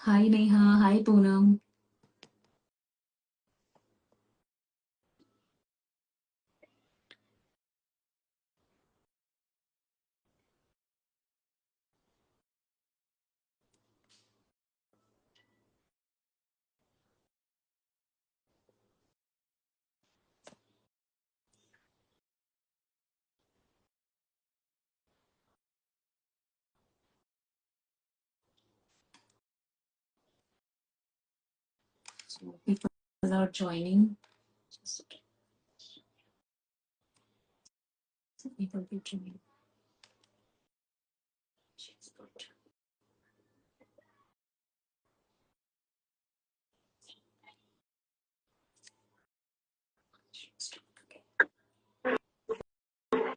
Hi Neha, hi Poonam. So people are joining. Just people be joining.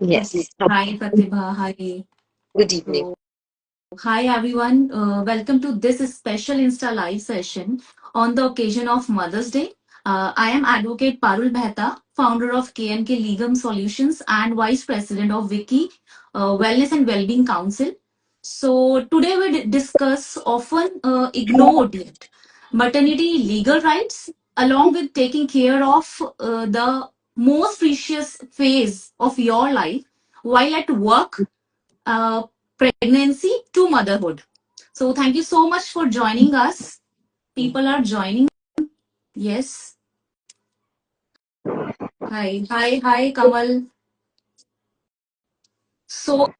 Yes. Hi Pratibha, hi. Good evening. So, hi everyone. Welcome to this special Insta Live session on the occasion of Mother's Day. I am Advocate Parul Mehta, founder of KNK Legal Solutions and Vice President of Wiki Wellness and Wellbeing Council. So today we discuss often ignored yet maternity legal rights, along with taking care of the most precious phase of your life while at work, uh, pregnancy to motherhood. So thank you so much for joining us. People are joining. Yes. Hi, Kamal. So,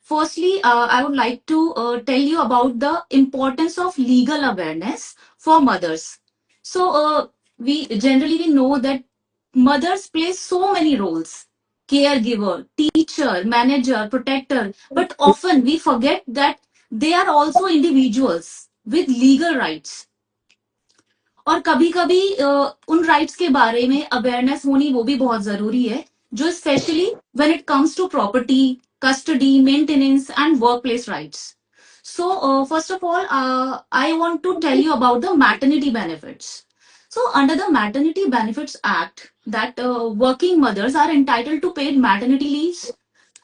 firstly, I would like to tell you about the importance of legal awareness for mothers. So, we know that mothers play so many roles: caregiver, teacher, manager, protector. But often we forget that they are also individuals with legal rights. और कभी कभी उन rights के बारे में awareness होनी वो भी बहुत जरूरी है जो specially when it comes to property custody maintenance and workplace rights. So first of all, I want to tell you about the maternity benefits. So under the Maternity Benefits Act, that working mothers are entitled to paid maternity leaves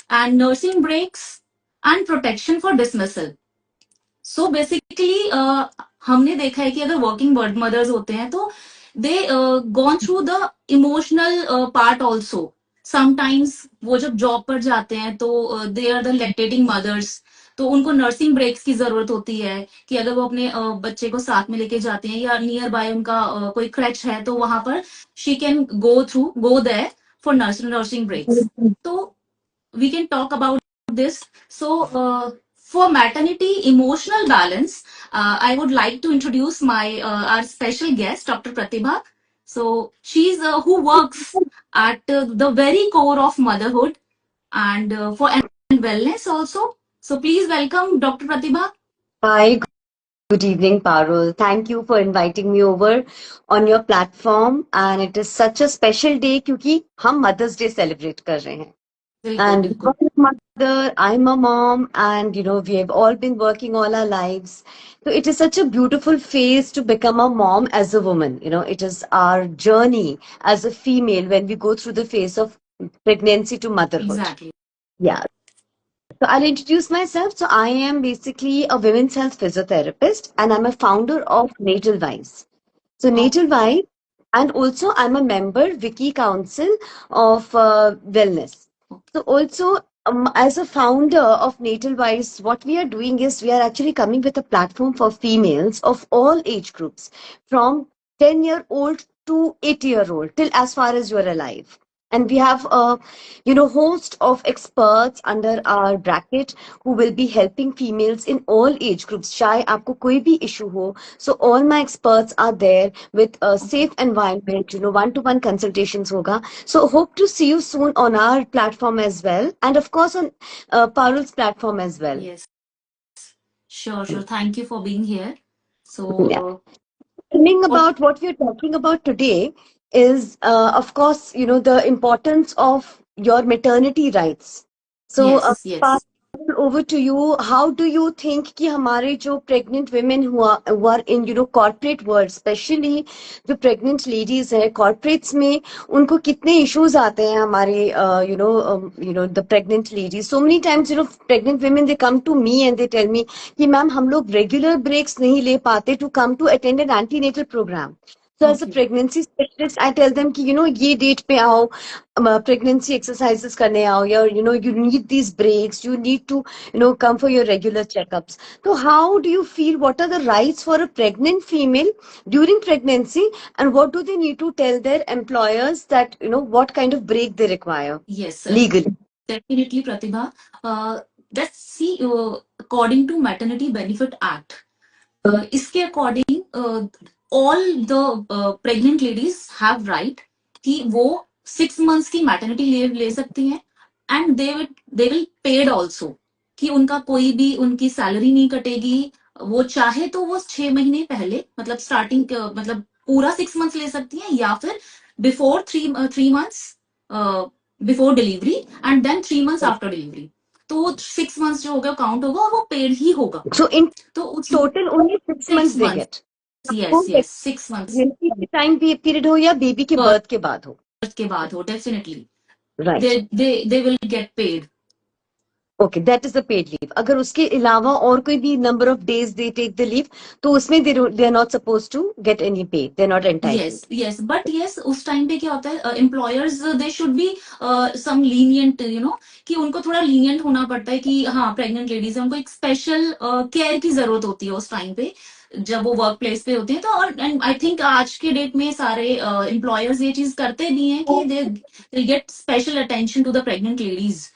and nursing breaks and protection for dismissal. So basically हमने देखा है कि अगर working mothers होते हैं तो they gone through the emotional part also. Sometimes वो जब जॉब पर जाते हैं तो they are the lactating mothers. तो उनको नर्सिंग ब्रेक्स की जरूरत होती है कि अगर वो अपने बच्चे को साथ में लेके जाते हैं या नियर बाय उनका कोई क्रच है तो वहां पर she can go there for nursing breaks. तो we can talk about this. So, for maternity emotional balance, I would like to introduce my our special guest, Dr. Pratibha. So, she's who works at the very core of motherhood and for and wellness also. So, please welcome Dr. Pratibha. Hi, good evening, Parul. Thank you for inviting me over on your platform. And it is such a special day क्योंकि हम Mother's Day celebrate कर रहे हैं. बिल्कुल And बिल्कुल. I'm a mother, I'm a mom, and we have all been working all our lives. So it is such a beautiful phase to become a mom as a woman. It is our journey as a female when we go through the phase of pregnancy to motherhood. Exactly. Yeah. So I'll introduce myself. So I am basically a women's health physiotherapist and I'm a founder of Natal Wise. So Oh, Natal Wise, and also I'm a member Wiki Council of Wellness. So also as a founder of Natal Wise, what we are doing is we are actually coming with a platform for females of all age groups from 10-year-old to 80-year-old till as far as you are alive. And we have a host of experts under our bracket who will be helping females in all age groups. चाहे आपको कोई भी issue हो, so all my experts are there with a okay. safe environment. One-to-one consultations होगा. So hope to see you soon on our platform as well, and of course on Parul's platform as well. Yes. Sure. Thank you for being here. So, Yeah. Coming what? about what we're talking about today is, of course, the importance of your maternity rights. So, Yes. Yes. over to you. How do you think कि हमारे जो pregnant women who are in corporate world, especially जो pregnant ladies हैं corporates में, उनको कितने issues आते हैं हमारे the pregnant ladies. So many times pregnant women, they come to me and they tell me कि मैम हम लोग regular breaks नहीं ले पाते to come to attend an antenatal program. So as a Okay. pregnancy specialist, I tell them कि ये date पे आओ, pregnancy exercises करने आओ, या you need these breaks, you need to come for your regular checkups. So how do you feel, what are the rights for a pregnant female during pregnancy, and what do they need to tell their employers that what kind of break they require Yes, legally? definitely, Pratibha. Let's see, according to Maternity Benefit Act, इसके according all the pregnant ladies have right कि वो 6 months की maternity leave ले सकती हैं, and they will paid also, कि उनका कोई भी उनकी सैलरी नहीं कटेगी। वो चाहे तो वो 6 महीने पहले, मतलब स्टार्टिंग, मतलब पूरा 6 months ले सकती हैं, या फिर before three months before delivery, and then 3 months after delivery. तो वो 6 months जो होगा काउंट होगा और वो पेड ही होगा। So in तो उस total only 6 months 6 they months, get. yes, yes, 6 months pregnancy के टाइम पीरियड हो या बेबी के birth बर्थ के बाद हो. के बाद हो, definitely right. they will get paid. Okay, that is the paid leave. अगर उसके अलावा और कोई भी number of days they take the leave, तो उसमें they are not suppose to get any pay, they are not entitled. yes, but yes, उस time पे क्या होता है, employers they should be some lenient, कि उनको थोड़ा लीनियंट होना पड़ता है कि हाँ प्रेग्नेंट लेडीज है, उनको एक स्पेशल केयर की जरूरत होती है उस टाइम पे जब वो वर्क प्लेस पे होते हैं। तो और एंड आई थिंक आज के डेट में सारे एम्प्लॉयर्स ये चीज करते भी हैं कि they get special attention to the pregnant ladies.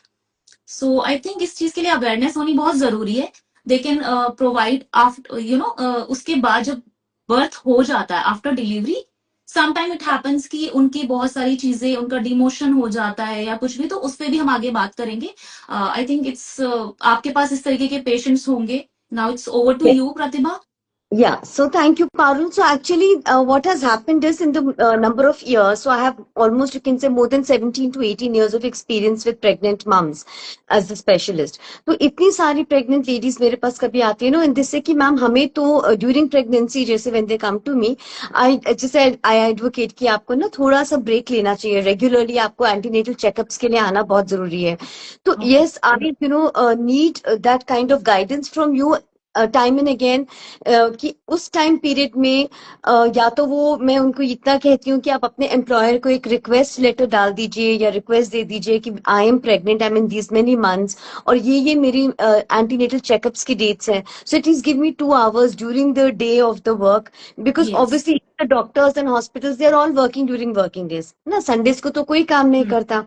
So I think इस चीज के लिए अवेयरनेस होनी बहुत जरूरी है। दे कैन प्रोवाइड आफ्टर, उसके बाद जब बर्थ हो जाता है, after delivery, sometime it happens कि उनकी बहुत सारी चीजें, उनका डिमोशन हो जाता है या कुछ भी, तो उस पर भी हम आगे बात करेंगे। आई थिंक इट्स आपके पास इस तरीके के पेशेंट्स होंगे। Now it's over to you, Pratibha. Yeah, so thank you, Parul. So actually, what has happened is in the number of years, so I have almost, you can say, more than 17 to 18 years of experience with pregnant mums as a specialist. तो इतनी सारी pregnant ladies मेरे पास कभी आती है, and they say कि ma'am हमें तो during pregnancy, जैसे when they come to me, जैसे I advocate कि आपको ना थोड़ा सा break लेना चाहिए, regularly आपको antenatal checkups के लिए आना बहुत जरूरी है. तो yes, I need that kind of guidance from you time and again, कि उस टाइम पीरियड में या तो वो, मैं उनको इतना कहती हूँ कि आप अपने एम्प्लॉयर को एक रिक्वेस्ट लेटर डाल दीजिए या रिक्वेस्ट दे दीजिए कि I am pregnant, I am in this many months, और ये मेरी एंटीनेटल चेकअप्स की डेट्स हैं. So it is give me 2 hours during the day of the work, because Yes. Obviously the doctors and hospitals, they are all working during working days ना, Sundays को तो कोई काम नहीं करता.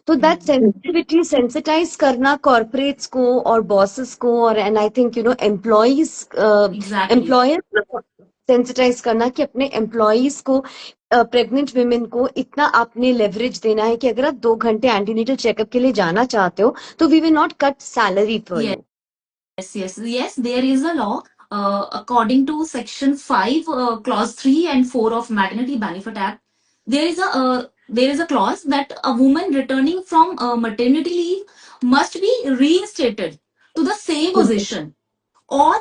तो दैट सेंसिटिविटी, सेंसिटाइज करना कॉर्पोरेट्स को और बॉसेस को, और and I think employees, Exactly. Employer sensitise करना कि अपने एम्प्लॉयज को, प्रेग्नेंट वुमेन को इतना आपने लेवरेज देना है कि अगर आप 2 घंटे एंटीनेटल चेकअप के लिए जाना चाहते हो तो we will not cut salary for Yes. You. Yes, there is a law. According to Section 5, Clause 3 and 4 of Maternity Benefit Act, there is a clause that a woman returning from maternity leave must be reinstated to the same position, और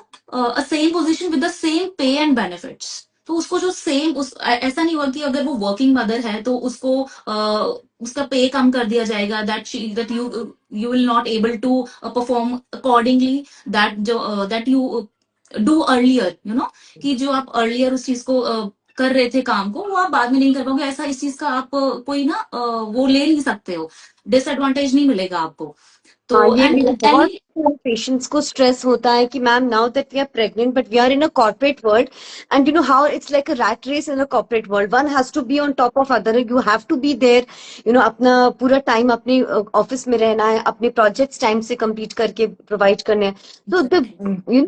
a same position with the same pay and benefits. तो उसको जो same, ऐसा नहीं हुआ कि अगर वो वर्किंग मदर है तो उसको उसका पे कम कर दिया जाएगा, that you will not able to perform accordingly, that you do earlier, कि जो आप अर्लियर उस चीज को कर रहे थे काम को, वो आप बाद में नहीं कर पाओगे। ऐसा इस चीज का आप कोई ना वो ले नहीं सकते हो, डिसएडवांटेज नहीं मिलेगा आपको। हाँ, तो ये एंड बहुत पेशेंट्स को स्ट्रेस होता है कि ma'am now that we are pregnant but we are in a corporate world, and how it's like a rat race in a corporate world, one has to be on top of other, you have to be there, अपना पूरा time अपने office में रहना है, अपने projects time से complete करके provide करने हैं. तो the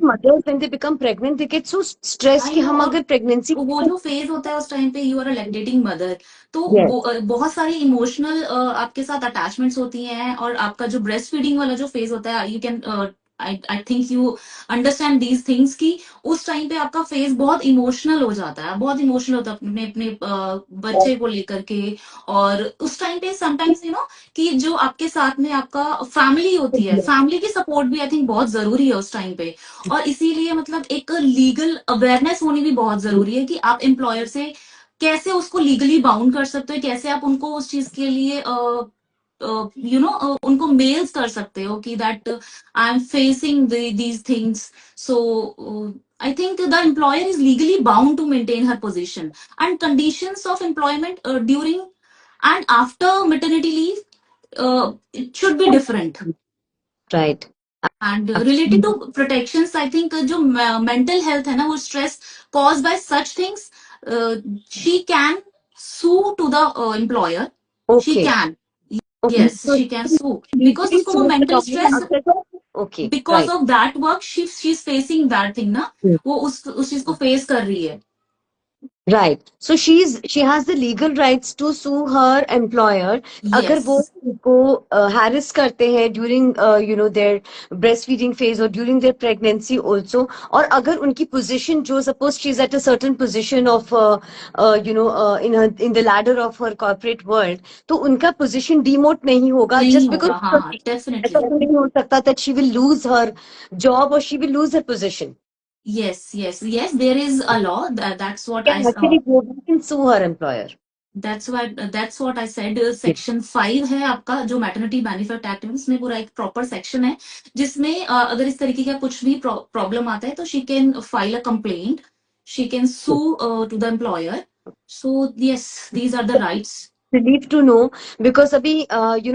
mothers when they become pregnant they get so stress कि हम अगर प्रेगनेंसी, वो जो फेज होता है उस टाइम पे, you are a lactating mother, तो Yes. बहुत सारी इमोशनल आपके साथ अटैचमेंट्स होती हैं, और आपका जो ब्रेस्ट फीडिंग वाला जो फेज होता है, you can I think you understand these things कि उस टाइम पे आपका फेस बहुत इमोशनल हो जाता है, बहुत इमोशनल होता है अपने अपने बच्चे को लेकर के। और उस टाइम पे समटाइम्स कि जो आपके साथ में आपका फैमिली होती है, फैमिली की सपोर्ट भी आई थिंक बहुत जरूरी है उस टाइम पे। और इसीलिए मतलब एक लीगल अवेयरनेस होनी भी बहुत जरूरी है कि आप एम्प्लॉयर से कैसे उसको लीगली बाउंड कर सकते हो, कैसे आप उनको उस चीज के लिए उनको मेल्स कर सकते हो कि that I am facing these things. So I think the employer is legally bound to maintain her position, and conditions of employment during and after maternity leave it should be different. Right. And related Absolutely. to protections, I think जो mental health है ना, वो stress caused by such things, she can sue to the employer. She Okay. can, Okay. yes, So she can sue because legally उसको वो sue the mental company stress, after. Okay. because Right. of that work she's facing that thing ना, वो उस चीज को face कर रही है। Right. So she has the legal rights to sue her employer अगर वो Yes, उनको harass करते हैं during their breastfeeding phase or during their pregnancy also, और अगर उनकी position जो suppose she's at a certain position of in the ladder of her corporate world, तो उनका position demote नहीं होगा नहीं just because होगा, हाँ हाँ, ऐसा definitely. तो नहीं हो सकता that she will lose her job or she will lose her position. Yes, there is a law that's what Can actually go back and sue her employer. that's what I said. Section 5 है आपका जो maternity benefit act में, उसमें पूरा एक proper section है जिसमें अगर इस तरीके का कुछ भी प्रॉब्लम आता है तो she can file a complaint, she can sue to the employer. So yes, these are the rights. Relief to know because abhi,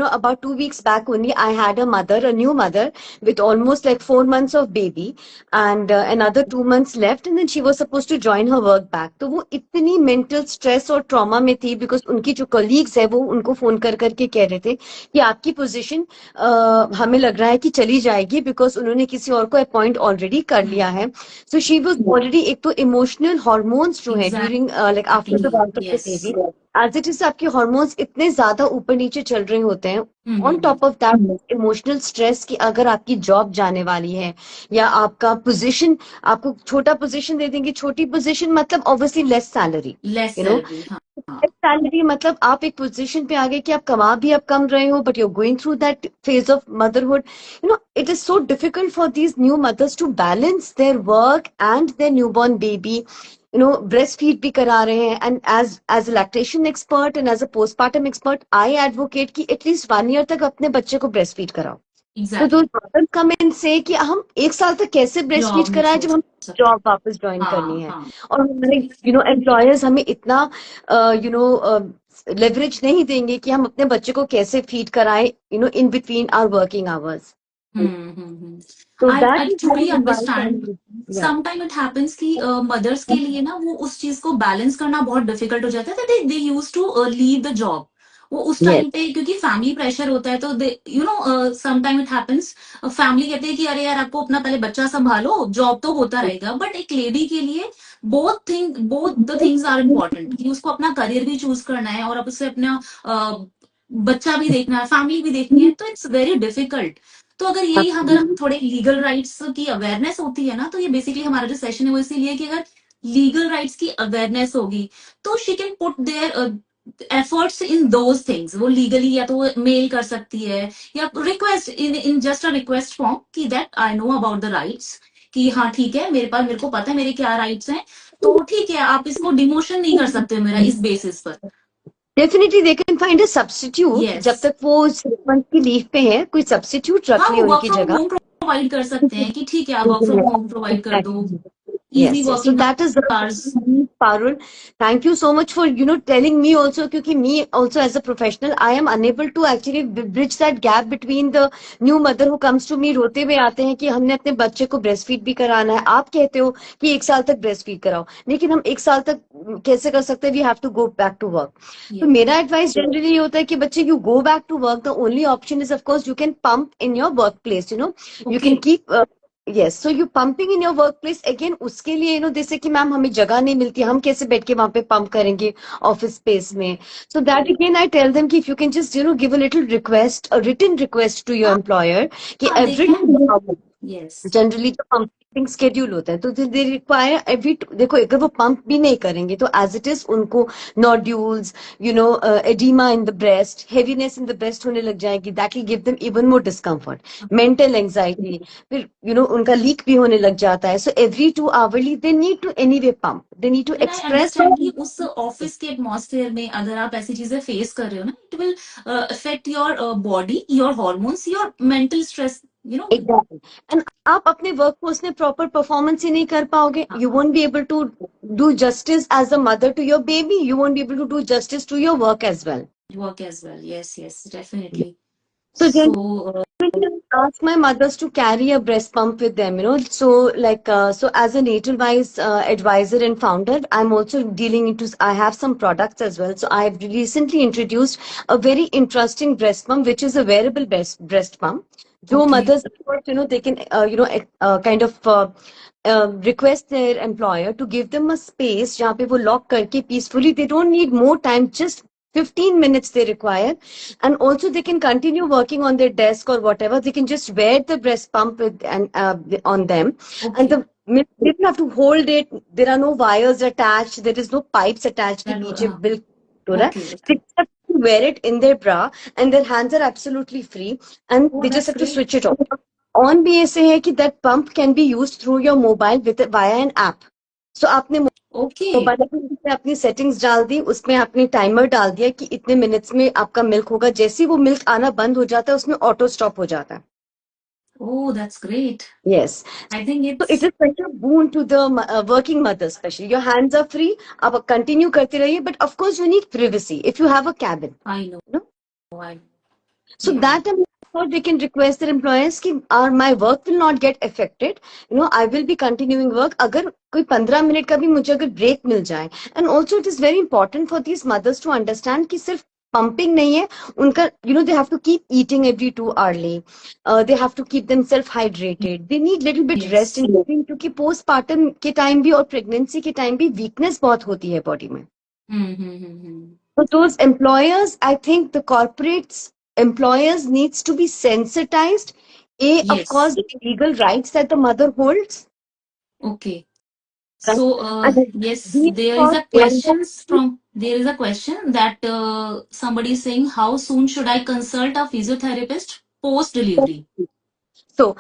about 2 weeks back only I had a new mother with almost like 4 months of baby and another 2 months left and then she was supposed to join her work back. तो वो इतनी mental stress और trauma में थी because उनकी जो colleagues है वो उनको phone कर करके कह रहे थे कि आपकी position हमें लग रहा है कि चली जाएगी because उन्होंने किसी और को appoint already कर लिया है. So she was already एक तो emotional hormones जो है during like after the birth of the yes. baby as it is आपके हॉर्मोन्स इतने ज्यादा ऊपर नीचे चल रहे होते हैं on top of that emotional stress कि अगर आपकी जॉब जाने वाली है या आपका पोजीशन आपको छोटा पोजीशन दे देंगे छोटी पोजीशन मतलब obviously less salary less you know salary, हाँ हाँ। लेस सैलरी मतलब आप एक पोजीशन पे आ गए कि आप कमा भी अब कम रहे हो but you going through that phase of motherhood it is so difficult for these new mothers to balance their work and their newborn baby breast feed भी करा रहे हैं and as a lactation expert and as a postmortem expert I advocate कि at least 1 year तक अपने बच्चे को breast feed कराओ। तो दो एग्जैक्टली, कम इन से कि हम 1 साल तक कैसे ब्रेस्ट फीड जॉब नहीं कराए छोड़ जब हम सकते, जॉब वापस ज्वाइन करनी हाँ है हाँ। और हमारे एम्प्लॉयर्स हमें इतना लेवरेज नहीं देंगे कि हम अपने बच्चे को कैसे फीड कराएं in between our working hours. तो I that is truly one understand. Advice या Sometime it happens कि मदर्स के लिए ना वो उस चीज को बैलेंस करना बहुत डिफिकल्ट हो जाता है। They use to leave the job. वो उस यस टाइम पे क्योंकि फैमिली प्रेशर होता है तो they sometime it happens, family कहते हैं कि अरे यार आपको अपना पहले बच्चा संभालो, जॉब तो होता रहेगा। बट एक लेडी के लिए both the things are important कि उसको अपना करियर भी चूज करना है और अब उसे अपना बच्चा भी देखना है, फैमिली भी देखनी है, तो इट्स वेरी डिफिकल्ट। तो अगर हम थोड़े लीगल राइट्स की अवेयरनेस होती है ना, तो ये बेसिकली हमारा जो सेशन है वो इसीलिए कि अगर लीगल राइट्स की अवेयरनेस होगी तो she can put their efforts in those things. वो लीगली या तो मेल कर सकती है या request in just a request form कि that I know about the rights, कि हाँ ठीक है, मेरे को पता है मेरे क्या राइट्स हैं, तो ठीक है आप इसको डिमोशन नहीं कर सकते मेरा इस बेसिस पर। Definitely they can find a substitute yes, जब तक वो 6 month की लीव पे है कोई सब्स्टिट्यूट हाँ रख ले वो वर्क उनकी फ्रॉम जगह। होम प्रोवाइड कर सकते हैं कि ठीक है आप वर्क फ्रॉम होम प्रोवाइड कर दो, easy Yes, yes. So working that is the hours. Parul. Thank you so much for telling me also क्योंकि me also as a professional I am unable to actually bridge that gap between the new mother who comes to me रोते हुए आते हैं कि हमने अपने बच्चे को ब्रेस्ट फीड भी कराना है। आप कहते हो कि 1 साल तक ब्रेस्ट फीड कराओ लेकिन हम 1 साल तक कैसे कर सकते हैं we have to go back to work. तो मेरा एडवाइस जनरली ये होता है कि बच्चे you go back to work the only option is of course you can pump in your work place you can okay, keep yes so you pumping in your work place again उसके लिए जैसे कि ma'am हमें जगह नहीं मिलती हम कैसे बैठ के वहां पे पंप करेंगे ऑफिस स्पेस में so that again I tell them कि if you can just give a little request a written request to your हाँ एम्प्लॉयर कि हाँ, they every can Yes. Generally जो पंपिंग स्केड्यूल होता है तो दे रिक्वायर एवरी, देखो अगर वो पंप भी नहीं करेंगे तो एज इट इज उनको nodules, oedema in the breast, heaviness in the breast होने लग जाएगी, that will give them even more discomfort, mental anxiety, फिर उनका लीक भी होने लग जाता है. So every 2 hourly they need to anyway pump, they need to and I express. Understand कि उस ऑफिस के एटमॉस्फेयर में अगर आप ऐसी चीजें फेस कर रहे हो ना, it will affect your body, your hormones, your mental stress, you know. Exactly. And आप अपने वर्क फोर्स में प्रॉपर परफॉर्मेंस ही नहीं कर पाओगे. You won't be able to do justice as a mother to your baby. You won't be able to do justice to your work as well. Work as well. Yes, yes, definitely. So So, generally, I ask my mothers to carry a breast pump with them. So like so as a natal wise advisor and founder, I'm also dealing into. I have some products as well. So I've recently introduced a very interesting breast pump, which is a wearable breast pump. जो okay, mothers, of course, they can kind of request their employer to give them a space जहाँ पे वो lock करके peacefully. They don't need more time, just 15 minutes they require, and also they can continue working on their desk or whatever. They can just wear the breast pump with, and on them, okay. and the they don't have to hold it. There are no wires attached. There is no pipes attached. कि That, पीछे बिल्कुल हो रहा है. okay, They okay. just have to wear it in their bra, and their hands are absolutely free, and Oh, they just that's have to great. switch it on. On भी ऐसे है कि that pump can be used through your mobile with via an app. So आपने Okay. Mobile में अपनी settings डाल दी, उसमें आपने टाइमर डाल दिया कि इतने मिनट्स में आपका मिल्क होगा. जैसे ही वो मिल्क आना बंद हो जाता है उसमें ऑटो स्टॉप हो जाता है. Oh, that's great. Yes. I think So it it's, is such a boon to the working mother, especially. Your hands are free. आप कंटिन्यू करते रहिए, but of course you need privacy if you have a cabin. I know, You know? I, So yeah. that time, of course, they can request their employers कि my work will not get affected. I will be continuing work. अगर कोई 15 minute का भी मुझे अगर break मिल जाए. And also it is very important for these mothers to understand कि सिर्फ pumping नहीं है उनका. They have to keep eating every 2 hourly. They have to keep themselves hydrated. They need little bit rest Yes. in between, क्योंकि postpartum के time भी और pregnancy के टाइम भी weakness बहुत होती है body में. Hmm. So those employers, I think the corporates employers needs to be sensitized. Of Yes. course, the legal rights that the mother holds. Okay. Right? So, And yes, B, there is for a questions from, there is a question that somebody is saying, how soon should I consult a physiotherapist post delivery? so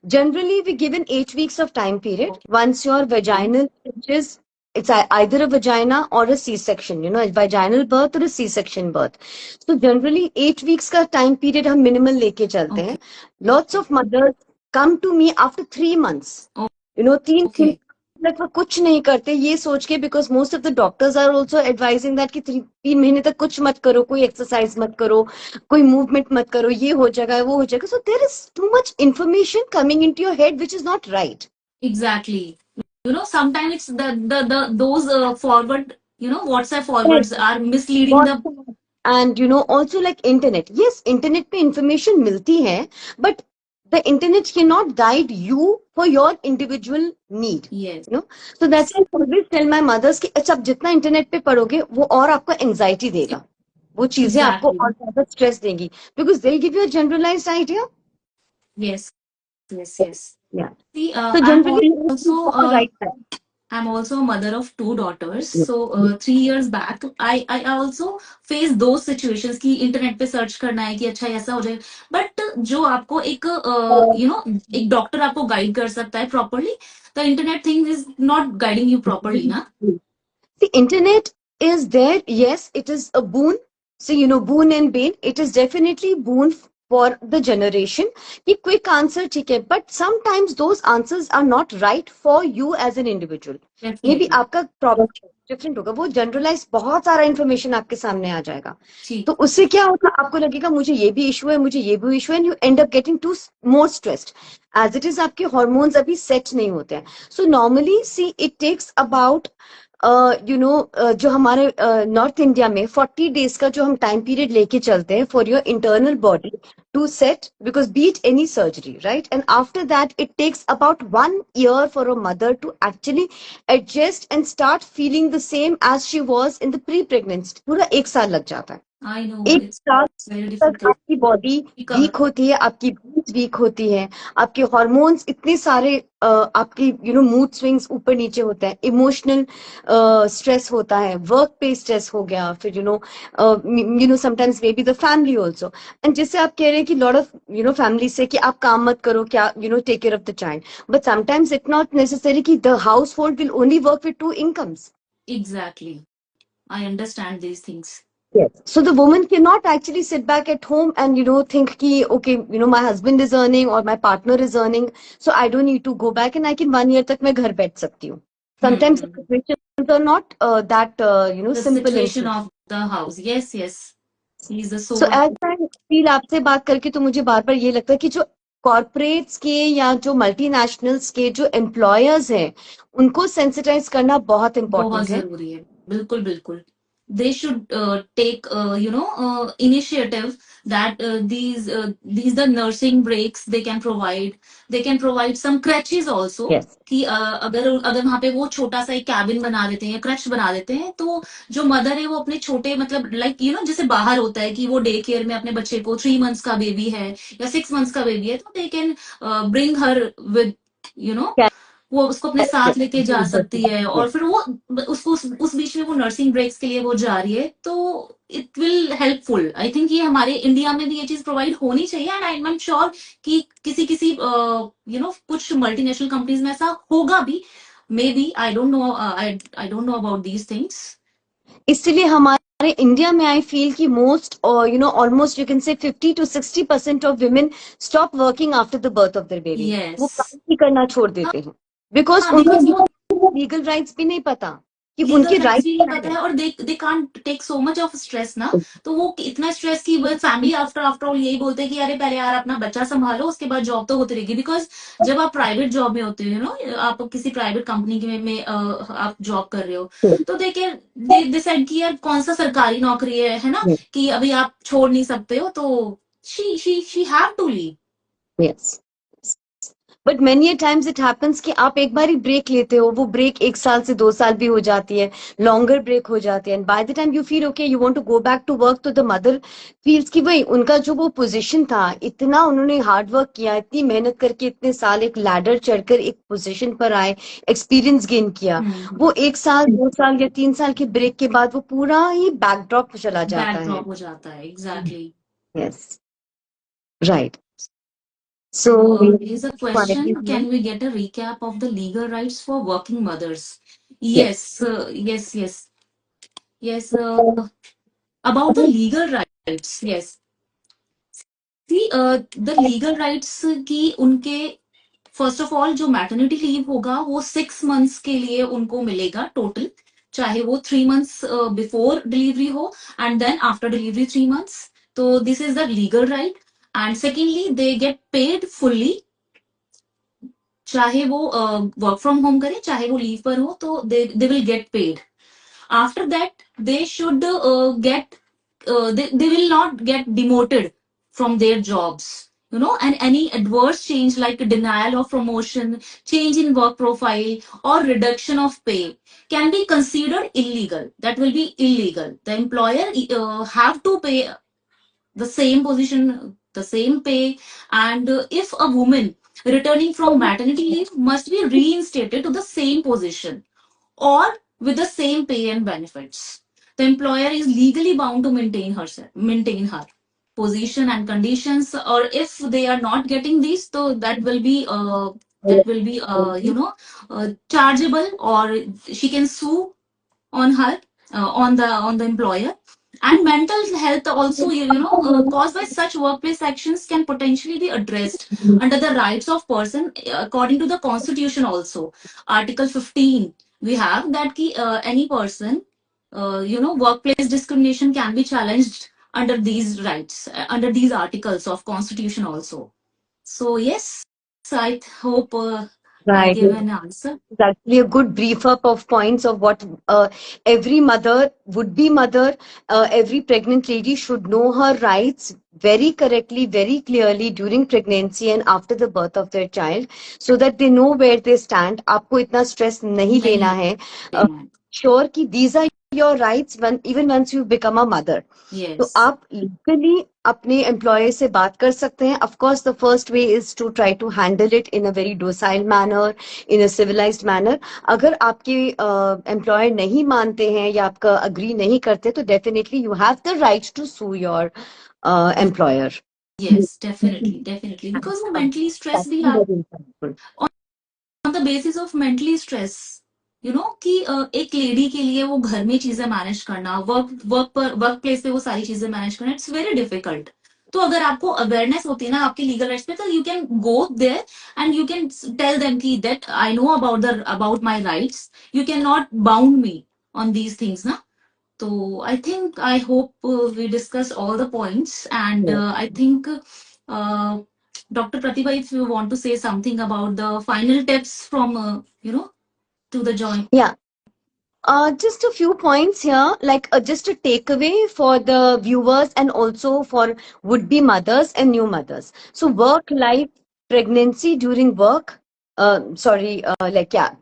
generally we give an 8 weeks of time period. Okay. Once your vaginal is, it's either a vagina or a C-section, a vaginal birth or a C-section birth. So generally 8 weeks का time period हम minimal लेके चलते हैं. Okay. Lots of mothers come to me after 3 months. Oh, 3 okay. तक वो कुछ नहीं करते ये सोच के, because most of the doctors are also advising that कि 3 महीने तक कुछ मत करो, कोई एक्सरसाइज मत करो, कोई मूवमेंट मत करो, ये हो जाएगा वो हो जाएगा. So there is too much information coming into your head which is not right. Exactly. Sometimes it's the those forward, WhatsApp forwards are misleading the. And also like internet. Yes, internet पे information मिलती है, but the internet cannot guide you for your individual need. Yes. So that's why I always tell my mothers कि अच्छा आप जितना internet पे पढ़ोगे वो और आपको एंजाइटी देगा, वो चीजें आपको Exactly. और ज्यादा स्ट्रेस देंगी, because they'll give you a generalized idea. Yes. Yes. Yeah. See, So generally also for the right time. I'm also a mother of two daughters. So 3 years back, I also faced those situations कि internet पे search करना है कि अच्छा ऐसा हो जाए. But जो आपको एक एक डॉक्टर आपको गाइड कर सकता है properly, the internet thing is not guiding you properly ना. The internet is there. Yes, it is a boon. So, boon and bane. It is definitely boon for the generation. कि quick answer ठीक है, but sometimes those answers are not right for you as an individual. Maybe definitely. आपका problem different होगा, वो generalise बहुत सारा information आपके सामने आ जाएगा. ठीक. तो उससे क्या होगा, आपको लगेगा मुझे ये भी इशू है, मुझे ये भी इशू है, and you end up getting to more stressed. As it is आपके हॉर्मोन्स अभी सेट नहीं होते हैं. So normally see it takes about जो हमारे नॉर्थ इंडिया में 40 डेज का जो हम टाइम पीरियड लेके चलते हैं for your internal body to set, because beat any surgery, right? And after that it takes about 1 year for a mother to actually adjust and start feeling the same as she was in the pre-pregnancy. पूरा 1 साल लग जाता है. I know एक it's साल very तक difficult आपकी body to week recover. होती है, आपकी बोन्स वीक होती है, आपके हार्मोन्स इतने सारे आपकी मूड स्विंग्स ऊपर नीचे होते हैं, इमोशनल स्ट्रेस होता है, वर्क पे स्ट्रेस हो गया, फिर sometimes may be the family also. And जैसे आप कह रहे हैं कि लॉट ऑफ फैमिली से कि आप काम मत करो, क्या take care of the child, but sometimes it not necessary कि the household will only work with two incomes. Exactly. I understand these things. Yes. So the woman cannot actually sit back at home and think ki okay, my husband is earning or my partner is earning, so I don't need to go back and I can 1 year tak main ghar baith sakti hu. Sometimes the Hmm. situations are not that The simple and situation true. of the house. Yes, yes. He is the So soul. as I feel आपसे बात करके तो मुझे बार बार ये लगता है कि जो कॉर्पोरेट्स के या जो मल्टीनेशनल्स के जो एम्प्लॉयर्स हैं उनको सेंसिटाइज करना बहुत बहुत इम्पोर्टेंट है। जरूरी है, बिल्कुल बिल्कुल। They should take initiative that these the nursing breaks they can provide. They can provide some crutches also, Yes. कि अगर अगर वहाँ पे वो छोटा सा एक कैबिन बना देते हैं, क्रच बना देते हैं, तो जो मदर है वो अपने छोटे मतलब लाइक जैसे बाहर होता है कि वो डे केयर में अपने बच्चे को 3 मंथ्स का बेबी है या 6 मंथ्स का बेबी है, तो they can bring her with you know Yes. वो उसको अपने साथ लेके जा सकती है, और फिर वो उसको उस बीच में वो नर्सिंग ब्रेक्स के लिए वो जा रही है, तो it will helpful. I think ये हमारे इंडिया में भी ये चीज प्रोवाइड होनी चाहिए, एंड आई एम श्योर कि किसी किसी कुछ मल्टीनेशनल कंपनीज में ऐसा होगा भी, may be. I don't know, I don't know about these things. इसलिए हमारे इंडिया में आई फील कि most almost you can say 50 to 60% of women stop working after the birth of their baby. Yes. वो काम ही करना छोड़ देते हैं बिकॉज हाँ, उनको बिकॉज वो लीगल राइट्स भी नहीं पता कि लीगल उनके राइट्स राइट्स भी नहीं क्या पता है। है, और they can't take so much of stress ना। तो वो इतना स्ट्रेस की फैमिली आफ्टर आफ्टर ऑल यही बोलते हैं कि अरे पहले यार अपना बच्चा संभालो, उसके बाद जॉब तो होती रहेगी। बिकॉज जब आप प्राइवेट जॉब में होते हो आप किसी प्राइवेट कंपनी में आप जॉब कर रहे हो, तो दे डिसाइड कि यार कौन सा सरकारी नौकरी है ना, कि अभी आप छोड़ नहीं सकते हो, तो she have to leave. Yes, but many a times it happens कि आप एक बार ही ब्रेक लेते हो, वो ब्रेक 1 साल से 2 साल भी हो जाती है, लॉन्गर ब्रेक हो जाती है, and by the time you feel okay you want to go back to work, तो द मदर फील्स कि वही उनका जो वो पोजीशन था, इतना उन्होंने हार्ड वर्क किया, इतनी मेहनत करके इतने साल एक लैडर चढ़कर एक पोजीशन पर आए, एक्सपीरियंस गेन किया, वो 1 साल 2 साल या 3 साल के ब्रेक के बाद वो पूरा ही बैकड्रॉप चला जाता बैक है। ड्रॉप हो जाता है, exactly. Yes, right. So So, here's a finally question. Can we get a recap of the legal rights for working mothers? Yes, Yes, yes. About the legal rights, yes. See, the legal rights की उनके first of all जो maternity leave होगा वो 6 months के लिए उनको मिलेगा total, चाहे वो 3 मंथ्स बिफोर डिलीवरी हो and then after delivery 3 months. तो this is the legal right. And secondly they get paid fully, चाहे वो वर्क फ्रॉम होम करे चाहे वो लीव पर हो, तो they will get paid. After that they should get they will not get demoted from their jobs, and any adverse change like denial of promotion, change in work profile, or reduction of pay can be considered illegal. That will be illegal. The employer have to pay the same position, the same pay, and if a woman returning from maternity leave must be reinstated to the same position or with the same pay and benefits. The employer is legally bound to maintain her position and conditions, or if they are not getting these, so that will be chargeable, or she can sue on her, on the employer. And mental health also, caused by such workplace actions can potentially be addressed under the rights of person, according to the constitution also. Article 15 we have that any person, workplace discrimination can be challenged under these rights, under these articles of constitution also. So yes, I hope I right. give an answer. It's actually a good brief up of points of what every mother, would be mother, every pregnant lady should know her rights very correctly, very clearly during pregnancy and after the birth of their child, so that they know where they stand. आपको इतना stress नहीं नहीं लेना है. लेना है। Sure कि these are your rights even once you become a mother. तो Yes. आप लीगली अपने एम्प्लॉयर से बात कर सकते हैं. Of course the first way is to try to handle it in a very docile manner, in a civilised manner. अगर आपके एम्प्लॉयर नहीं मानते हैं या आपका अग्री नहीं करते तो definitely you have the right to sue your employer. Yes, definitely. Because वो mentally stress भी आप on the basis of mentally stress, you know कि एक लेडी के लिए वो घर में चीजें मैनेज करना, वर्क प्लेस पे वो सारी चीजें मैनेज करना, इट्स वेरी डिफिकल्ट. तो अगर आपको अवेयरनेस होती है ना आपके लीगल राइट्स पे, तो you can go there and you can tell them कि that I know about my rights, you can not bound me on these things ना. So I hope we discussed all the points, and I think Dr. Pratibha, if you want to say something about the final tips from to the joint. Yeah. Just a few points here, like just a takeaway for the viewers and also for would-be mothers and new mothers. So work life, pregnancy during work,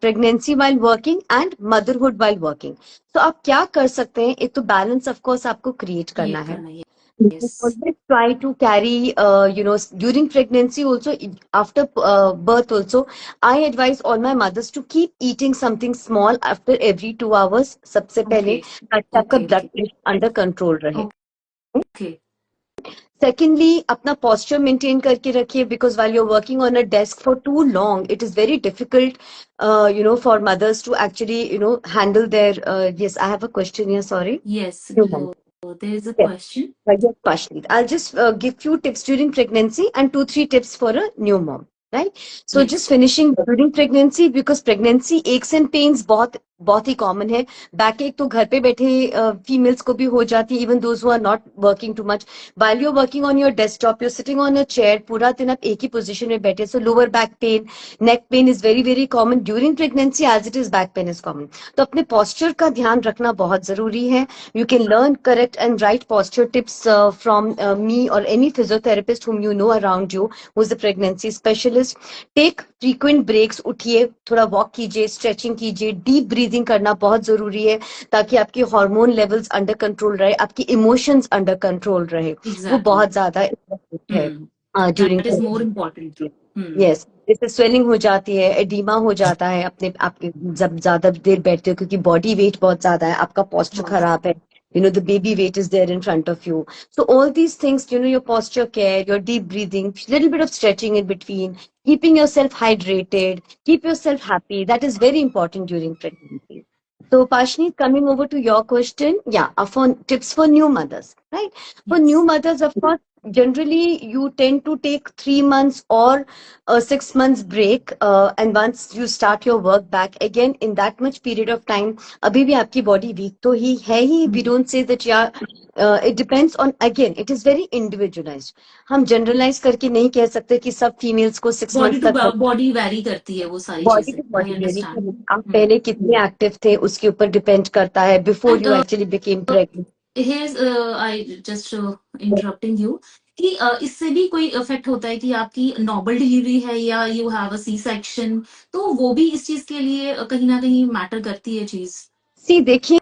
pregnancy while working and motherhood while working. So आप क्या कर सकते हैं? एक तो balance of course आपको create करना है. Yes. Always try to carry, during pregnancy also, after birth also, I advise all my mothers to keep eating something small after every 2 hours. सबसे पहले ताकि आपका blood pressure under control रहे. Okay. Secondly, अपना posture maintain करके रखिए, because while you're working on a desk for too long, it is very difficult, for mothers to actually, handle their. Yes, I have a question here. Sorry. Yes. There is a Yes. question. Yes, Pashneet. I'll just give few tips during pregnancy and 2-3 tips for a new mom. Right? So Yes. just finishing during pregnancy, because pregnancy aches and pains बहुत ही common है. Back एक तो घर पे बैठे females को भी हो जाती है, even those who are not working too much. While you are working on your desktop, you are sitting on a chair, पूरा दिन आप एक ही पोजीशन में बैठे. So lower back pain, neck pain is very very common during pregnancy as it is back pain is common. तो अपने posture का ध्यान रखना बहुत जरूरी है. You can learn correct and right posture tips from me or any physiotherapist whom you know around you who is a pregnancy specialist. Take frequent breaks, उठिए, थोड़ा वॉक कीजिए, स्ट्रेचिंग कीजिए, डीप ब्रीदिंग करना बहुत जरूरी है ताकि आपकी हार्मोन लेवल्स अंडर कंट्रोल रहे, आपकी इमोशंस अंडर कंट्रोल रहे. वो बहुत ज्यादा इम्पोर्टेंट है during. That is more important. Yes, जैसे स्वेलिंग हो जाती है, एडिमा हो जाता है अपने आपके जब ज्यादा देर बैठते हो, क्योंकि बॉडी वेट बहुत ज्यादा है, आपका posture खराब है, the baby weight is there in front of you. So all these things, your posture care, your deep breathing, little bit of stretching in between, keeping yourself hydrated, keep yourself happy, that is very important during pregnancy. So Pashni, coming over to your question, for tips for new mothers, right? For new mothers, of course, generally you tend to take 3 months or a 6 months break, and once you start your work back again, in that much period of time, abhi bhi aapki body weak to hi hai hi. We don't say that it depends on, again, it is very individualized. हम generalize करके नहीं कह सकते कि सब females को 6 months तक body vary करती है वो सारी बॉडी चीजें. To body very. आप पहले कितने एक्टिव थे उसके ऊपर डिपेंड करता है before you actually became pregnant. Here's I just interrupting you कि इससे भी कोई इफेक्ट होता है कि आपकी नॉर्मल डिलीवरी है या you have a C section, तो वो भी इस चीज के लिए कहीं ना कहीं मैटर करती है चीज. सी देखिए,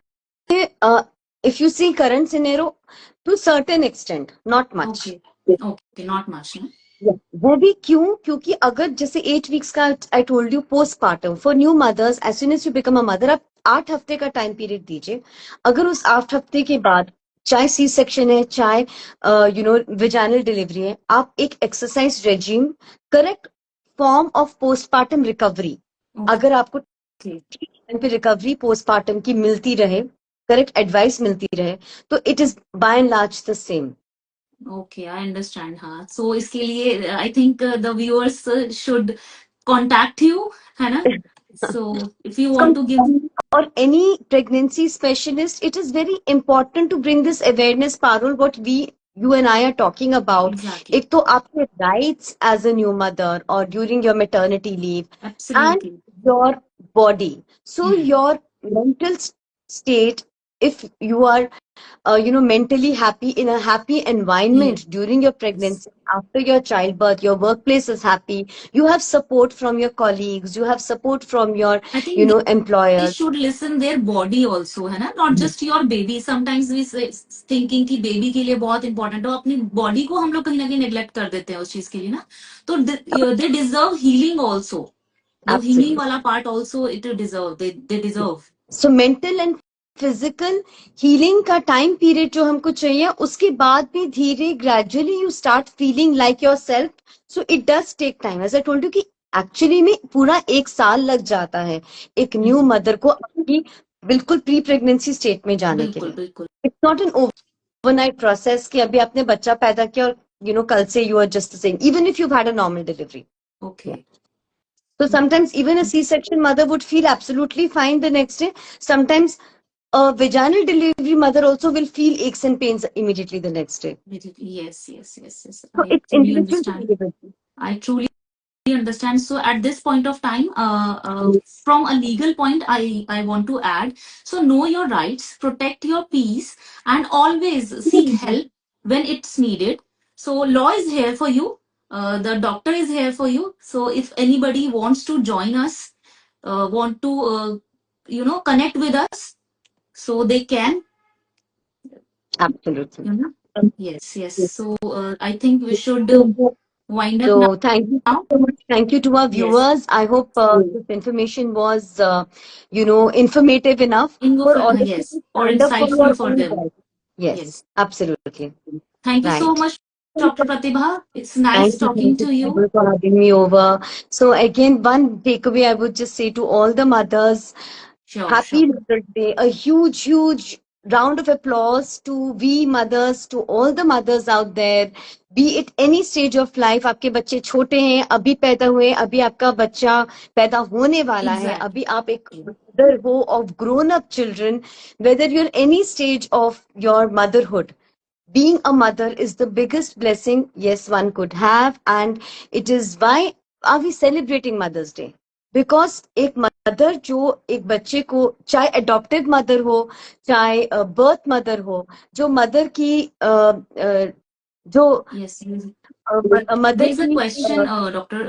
if you see current scenario to certain extent, not much. Okay, not much. वो भी क्यों? क्योंकि अगर जैसे 8 वीक्स का I told you postpartum for new mothers, as soon as you become a mother, आप 8 हफ्ते का टाइम पीरियड दीजिए. अगर उस 8 हफ्ते के बाद चाहे सी सेक्शन है, चाहे विजाइनल डिलीवरी है, आप एक exercise regime, correct form of postpartum recovery, अगर आपको टाइम पे रिकवरी पोस्टपार्टम की मिलती रहे, करेक्ट एडवाइस मिलती रहे, तो it is by and large the same. Okay, I understand. हाँ, सो इसके लिए I think the viewers should contact you, है ना? So if you want to give, or any pregnancy specialist, it is very important to bring this awareness, Parul, what you and I are talking about. exactly. एक तो आपके rights as a new mother or during your maternity leave, Absolutely. and your body. So your mental state, if you are mentally happy in a happy environment Yes. during your pregnancy, after your childbirth, your workplace is happy, you have support from your colleagues, you have support from your, I think we employers. should listen their body also, है ना, not just your baby. Sometimes we say, thinking कि baby के लिए बहुत important है, अपनी body को हम लोग कहीं ना कहीं neglect कर देते हैं उस चीज के लिए ना. तो they deserve healing also. The healing Absolutely. वाला part also it deserve. They deserve. So mental and physical healing का टाइम पीरियड जो हमको चाहिए, उसके बाद भी धीरे gradually you start feeling like your self. So it does take time, as I told you कि एक्चुअली में पूरा 1 साल लग जाता है एक न्यू मदर को अपनी बिल्कुल प्री प्रेगनेंसी स्टेट में जाने के बिल्कुल लिए. बिल्कुल. It's not an overnight process कि अभी आपने बच्चा पैदा किया और कल से you are just saying, even if you had a normal delivery. Okay. So sometimes even a C-section mother would feel absolutely fine the next day. Sometimes a vaginal delivery mother also will feel aches and pains immediately the next day. Yes, yes, yes, yes. So I it's truly individual to understand. individual. I truly understand. So at this point of time, from a legal point, I want to add. So know your rights, protect your peace, and always seek help when it's needed. So law is here for you. The doctor is here for you. So if anybody wants to join us, want to connect with us, so they can. Absolutely. You know. Yes, yes. So I think we should wind up So thank you now. so much. Thank you to our Yes. viewers. I hope this information was, informative enough for all of you Yes, to or stand up for insightful your for own them. rights. Yes, Yes. absolutely. Thank you so Right. much, Dr. Pratibha. It's nice talking Thank you to you. for having me over. So again, one takeaway I would just say to all the mothers, Sure, happy sure. Mother's Day. A huge, huge round of applause to we mothers, to all the mothers out there. Be it any stage of life, आपके बच्चे छोटे हैं, अभी पैदा हुए, अभी आपका बच्चा पैदा होने वाला है, Exactly. अभी आप एक mother हो of grown up children, whether you're any stage of your motherhood. Being a mother is the biggest blessing, yes, one could have, and it is why are we celebrating Mother's Day? Because एक mother जो एक बच्चे को, चाहे adoptive mother हो, चाहे birth mother हो, जो मदर की जो Yes. Yes. Mother There's a की question, Doctor.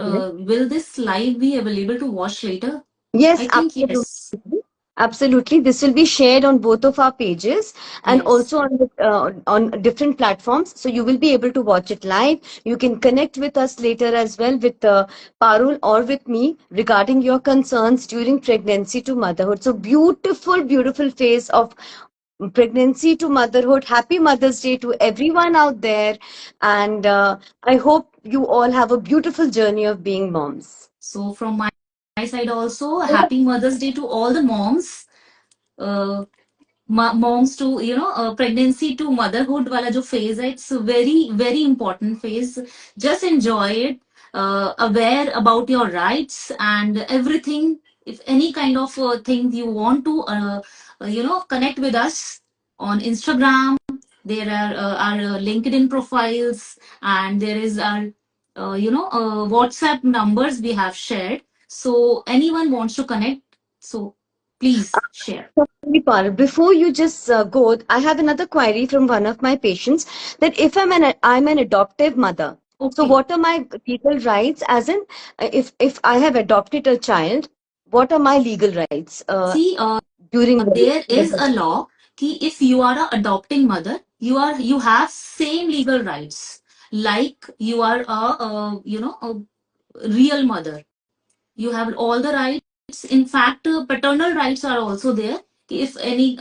Will this live be available to watch later? yes, I think yes. absolutely. Absolutely. This will be shared on both of our pages and Yes. also on different platforms. So you will be able to watch it live. You can connect with us later as well with Parul or with me regarding your concerns during pregnancy to motherhood. So beautiful, beautiful phase of pregnancy to motherhood. Happy Mother's Day to everyone out there. And I hope you all have a beautiful journey of being moms. So from my side also, happy Mother's Day to all the moms. Uh, moms to pregnancy to motherhood wala jo phase hai, it's a very very important phase. Just enjoy it, aware about your rights and everything. If any kind of thing you want to connect with us on Instagram, there are our LinkedIn profiles, and there is our WhatsApp numbers we have shared. So anyone wants to connect, so please share. Sorry, Parul, before you just go, I have another query from one of my patients that if I'm an adoptive mother, so Okay. what are my legal rights? As in, if I have adopted a child, what are my legal rights See, during there is the a law कि if you are a adopting mother, you have same legal rights like you are a real mother. You have all the rights. In fact, paternal rights are also there. कि if any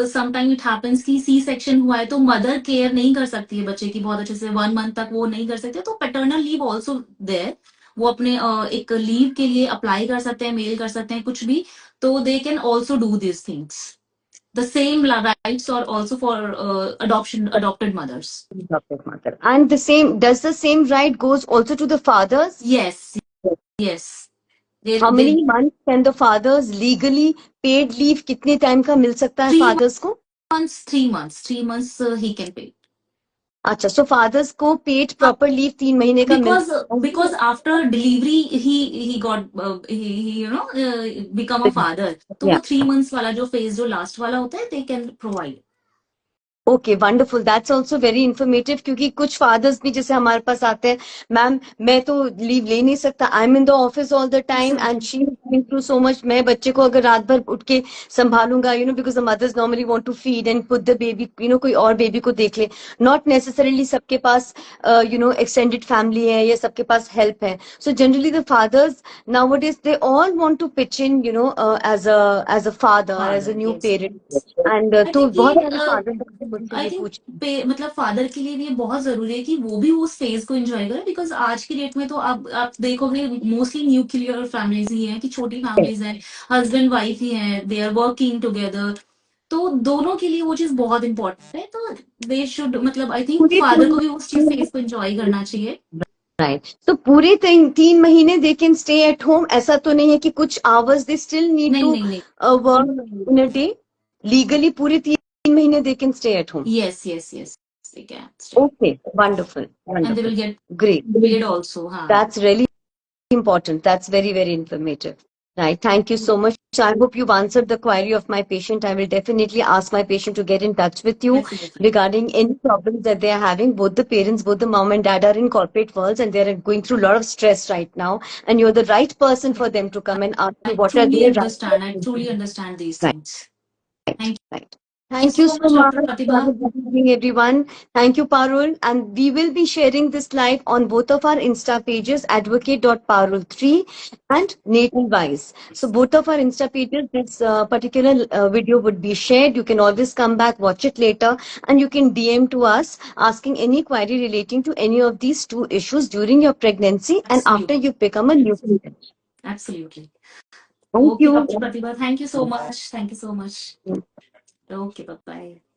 sometime it happens कि C section हुआ है तो mother care नहीं कर सकती है बच्चे की बहुत अच्छे से 1 मंथ तक वो नहीं कर सकते, तो पैटर्नल लीव ऑल्सो देयर. वो अपने एक लीव के लिए अप्लाई कर सकते हैं, मेल कर सकते हैं, कुछ भी. तो they can also do this things. The same rights are also for adopted mothers. adoptive mother? And does the same right goes also to the fathers? Yes, yes. How They many months can the fathers legally paid leave कितने time का मिल सकता है 3 months, fathers को? 3 months he can pay. अच्छा, so fathers को paid proper leave 3 महीने का मिल Because after delivery he got he become a father. तो वो yeah. 3 months वाला जो phase जो last वाला होता है they can provide. Okay wonderful, that's also very informative, क्योंकि कुछ फादर्स भी जैसे हमारे पास आते हैं, मैम मैं तो लीव ले नहीं सकता, I am in the office all the time and she is going through so much, मैं बच्चे को अगर रात भर उठ के संभालूंगा, you know, because the mothers normally want to feed and put the baby, you know, कोई और बेबी को देख ले, नॉट नेसेसरीली सबके पास यू नो एक्सटेंडेड फैमिली है या सबके पास हेल्प है, so generally the fathers nowadays they all want to pitch in, you know, as a father, as a father, new yes. parent, and आई तो थिंक बहुत ये सारे फादर मुझसे आई ये थिंक पूछ। मतलब फादर के लिए भी ये बहुत जरूरी है कि वो भी उस फेज को एंजॉय करे, बिकॉज आज की डेट में तो आप देखोगे मोस्टली न्यूक्लियर फैमिलीज ही हैं, कि छोटी फैमिलीज हैं, हस्बैंड वाइफ ही हैं, दे आर वर्किंग टुगेदर, तो दोनों के लिए वो चीज बहुत इंपॉर्टेंट है, तो दे शुड, मतलब आई थिंक पूरे फादर को भी उस चीज फेज को एंजॉय तीन करना चाहिए। राइट, तो पूरे 3 महीने they can stay at home, ऐसा तो नहीं है कि कुछ आवर्स दे स्टिल नीड नहीं टू नहीं नहीं, work in a day, legally पूरे 3 महीने they can stay at home. Yes yes yes, they can stay okay wonderful and they wonderful, will get great, paid also, हाँ। that's really important, that's very very informative. Right, thank you so much. I hope you've answered the query of my patient. I will definitely ask my patient to get in touch with you Definitely. regarding any problems that they are having. Both the parents, both the mom and dad are in corporate worlds and they're going through a lot of stress right now. And you're the right person for them to come and ask you I what are truly their understand. I right. truly understand these Right. things. Right, Thank right. you Thank you so so much, much. Dr. Have a Pratibha. good evening, everyone. Thank you, Parul. And we will be sharing this live on both of our Insta pages, advocate.parul3 and Natal Wise. So both of our Insta pages, this particular video would be shared. You can always come back, watch it later, and you can DM to us asking any query relating to any of these two issues during your pregnancy and after Absolutely. you become a new parent. Absolutely. Thank Okay, you. Dr. Pratibha. Thank you so much. Thank you so much. Okay, bye bye.